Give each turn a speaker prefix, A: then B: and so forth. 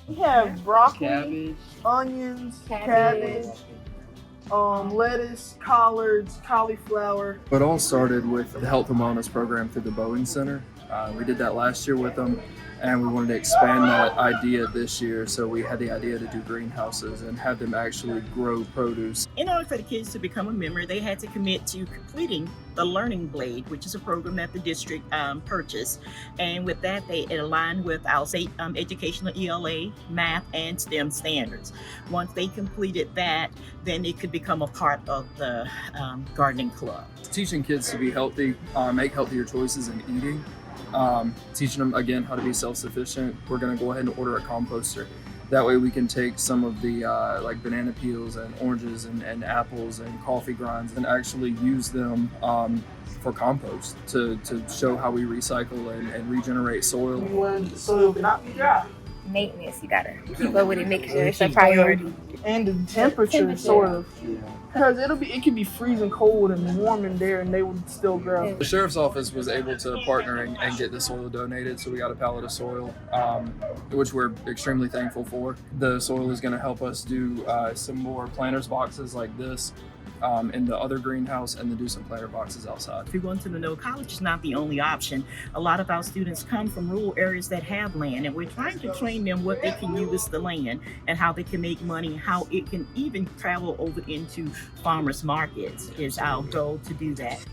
A: We have broccoli,
B: Cabbage.
A: onions, cabbage, lettuce, collards, cauliflower.
C: It all started with the Health and Wellness program through the Boeing Center. We did that last year with them, and we wanted to expand that idea this year. So we had the idea to do greenhouses and have them actually grow produce.
D: In order for the kids to become a member, they had to commit to completing the Learning Blade, which is a program that the district purchased. And with that, they aligned with our state educational ELA, math, and STEM standards. Once they completed that, then they could become a part of the gardening club.
C: Teaching kids to be healthy, make healthier choices in eating, teaching them again how to be self-sufficient. We're going to go ahead and order a composter. That way we can take some of the like banana peels and oranges and apples and coffee grinds and actually use them for compost to show how we recycle and regenerate soil.
A: We learned the soil cannot be dry.
E: Maintenance, you gotta keep up with it, make sure it's a priority.
A: And the temperature sort of. Because it could be freezing cold and warm in there and they would still grow.
C: The sheriff's office was able to partner and get the soil donated, so we got a pallet of soil, which we're extremely thankful for. The soil is going to help us do some more planters boxes like this in the other greenhouse, and then do some planter boxes outside.
D: If you're going to the no, college is not the only option. A lot of our students come from rural areas that have land, and we're trying to train them what they can use the land and how they can make money, how it can even travel over into farmers markets is our goal to do that.